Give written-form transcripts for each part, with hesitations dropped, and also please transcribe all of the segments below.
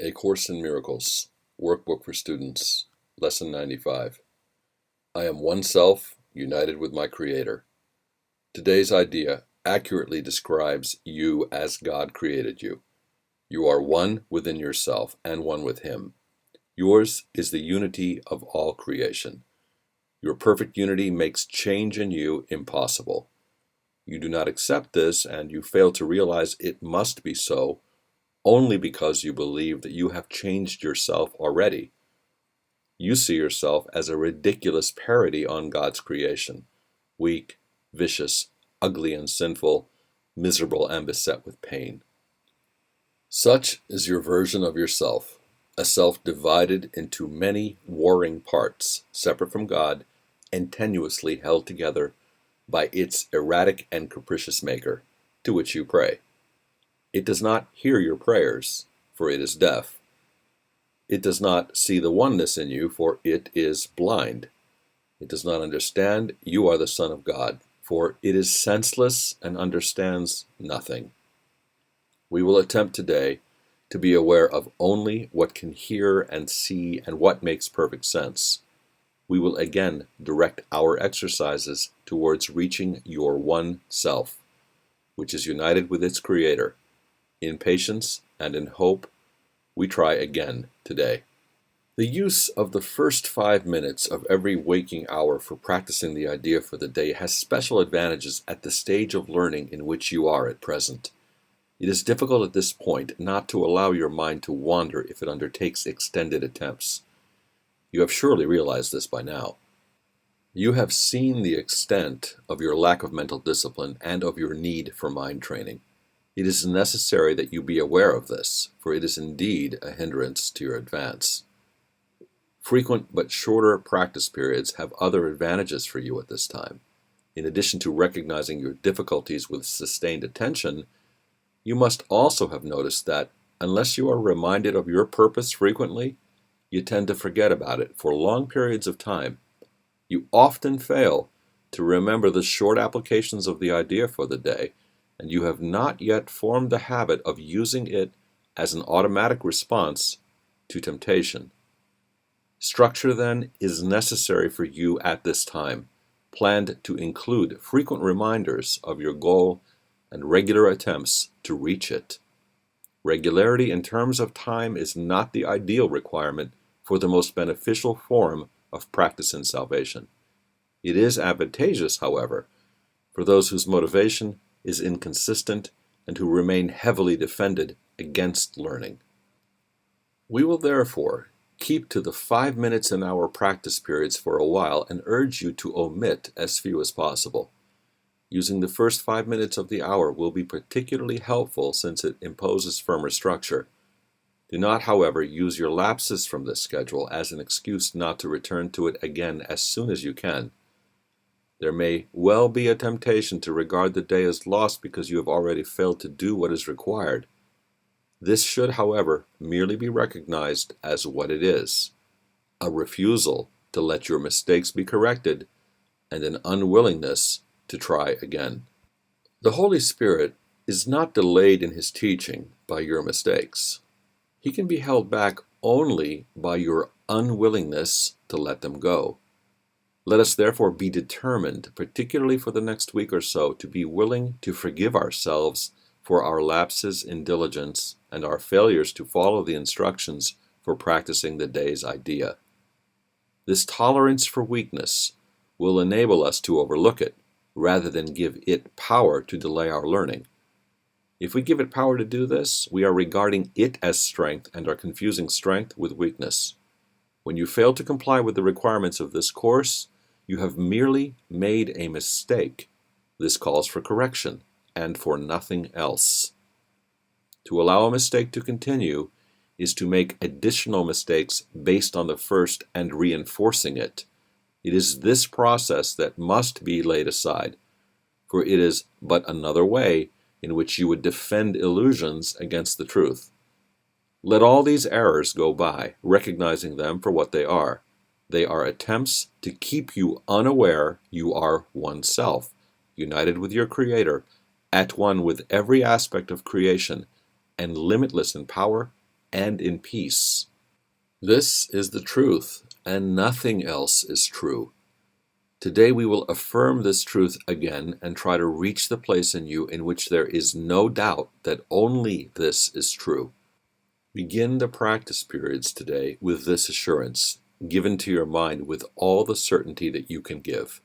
A Course in Miracles, Workbook for Students, Lesson 95. I am one self, united with my Creator. Today's idea accurately describes you as God created you. You are one within yourself and one with Him. Yours is the unity of all creation. Your perfect unity makes change in you impossible. You do not accept this, and you fail to realize it must be so, only because you believe that you have changed yourself already. You see yourself as a ridiculous parody on God's creation, weak, vicious, ugly and sinful, miserable and beset with pain. Such is your version of yourself, a self divided into many warring parts, separate from God and tenuously held together by its erratic and capricious maker, to which you pray. It does not hear your prayers, for it is deaf. It does not see the oneness in you, for it is blind. It does not understand you are the Son of God, for it is senseless and understands nothing. We will attempt today to be aware of only what can hear and see and what makes perfect sense. We will again direct our exercises towards reaching your one self, which is united with its Creator. In patience and in hope, we try again today. The use of the first 5 minutes of every waking hour for practicing the idea for the day has special advantages at the stage of learning in which you are at present. It is difficult at this point not to allow your mind to wander if it undertakes extended attempts. You have surely realized this by now. You have seen the extent of your lack of mental discipline and of your need for mind training. It is necessary that you be aware of this, for it is indeed a hindrance to your advance. Frequent but shorter practice periods have other advantages for you at this time. In addition to recognizing your difficulties with sustained attention, you must also have noticed that, unless you are reminded of your purpose frequently, you tend to forget about it for long periods of time. You often fail to remember the short applications of the idea for the day, and you have not yet formed the habit of using it as an automatic response to temptation. Structure, then, is necessary for you at this time, planned to include frequent reminders of your goal and regular attempts to reach it. Regularity in terms of time is not the ideal requirement for the most beneficial form of practice in salvation. It is advantageous, however, for those whose motivation is inconsistent and who remain heavily defended against learning. We will therefore keep to the 5 minutes in our practice periods for a while and urge you to omit as few as possible. Using the first 5 minutes of the hour will be particularly helpful since it imposes firmer structure. Do not, however, use your lapses from this schedule as an excuse not to return to it again as soon as you can. There may well be a temptation to regard the day as lost because you have already failed to do what is required. This should, however, merely be recognized as what it is: a refusal to let your mistakes be corrected and an unwillingness to try again. The Holy Spirit is not delayed in His teaching by your mistakes. He can be held back only by your unwillingness to let them go. Let us therefore be determined, particularly for the next week or so, to be willing to forgive ourselves for our lapses in diligence and our failures to follow the instructions for practicing the day's idea. This tolerance for weakness will enable us to overlook it, rather than give it power to delay our learning. If we give it power to do this, we are regarding it as strength and are confusing strength with weakness. When you fail to comply with the requirements of this course, you have merely made a mistake. This calls for correction, and for nothing else. To allow a mistake to continue is to make additional mistakes based on the first and reinforcing it. It is this process that must be laid aside, for it is but another way in which you would defend illusions against the truth. Let all these errors go by, recognizing them for what they are. They are attempts to keep you unaware you are oneself, united with your Creator, at one with every aspect of creation, and limitless in power and in peace. This is the truth, and nothing else is true. Today we will affirm this truth again and try to reach the place in you in which there is no doubt that only this is true. Begin the practice periods today with this assurance, given to your mind with all the certainty that you can give.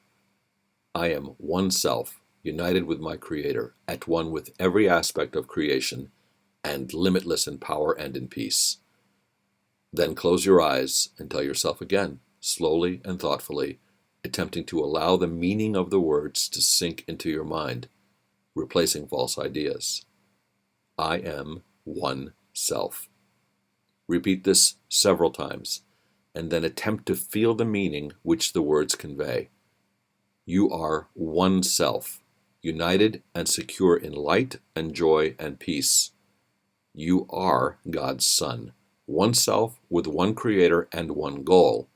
I am one self, united with my Creator, at one with every aspect of creation, and limitless in power and in peace. Then close your eyes and tell yourself again, slowly and thoughtfully, attempting to allow the meaning of the words to sink into your mind, replacing false ideas. I am one self. Repeat this several times, and then attempt to feel the meaning which the words convey. You are one self, united and secure in light and joy and peace. You are God's Son, one self with one Creator and one goal,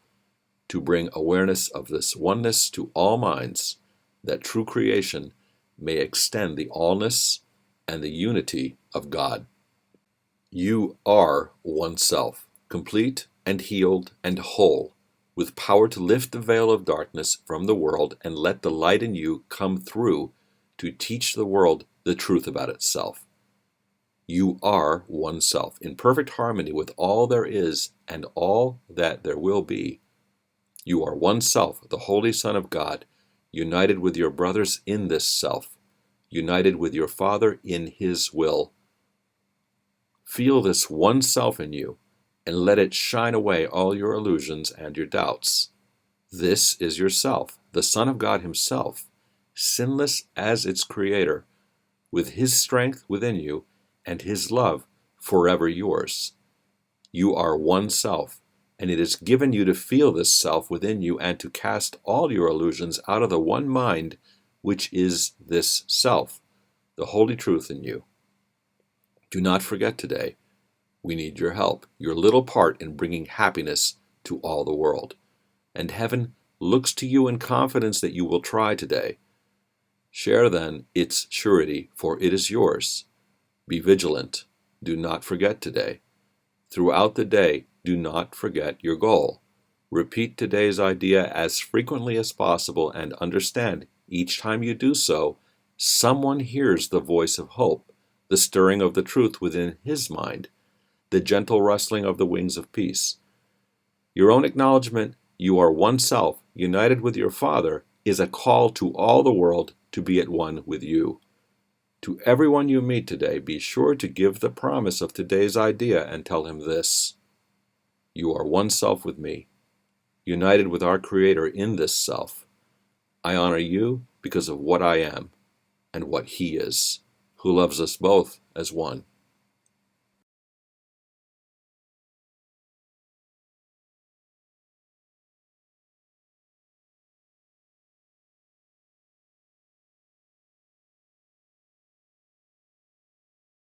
to bring awareness of this oneness to all minds, that true creation may extend the allness and the unity of God. You are one self, complete and healed and whole, with power to lift the veil of darkness from the world and let the light in you come through to teach the world the truth about itself. You are one self, in perfect harmony with all there is and all that there will be. You are one self, the Holy Son of God, united with your brothers in this self, united with your Father in His will. Feel this one self in you, and let it shine away all your illusions and your doubts. This is yourself, the Son of God Himself, sinless as its Creator, with His strength within you and His love forever yours. You are one self, and it is given you to feel this self within you and to cast all your illusions out of the one mind which is this self, the holy truth in you. Do not forget today, we need your help, your little part in bringing happiness to all the world. And heaven looks to you in confidence that you will try today. Share then its surety, for it is yours. Be vigilant. Do not forget today. Throughout the day, do not forget your goal. Repeat today's idea as frequently as possible and understand, each time you do so, someone hears the voice of hope, the stirring of the truth within his mind, the gentle rustling of the wings of peace. Your own acknowledgement you are one self, united with your Father, is a call to all the world to be at one with you. To everyone you meet today, be sure to give the promise of today's idea and tell him this: you are one self with me, united with our Creator in this self. I honor you because of what I am and what He is, who loves us both as one.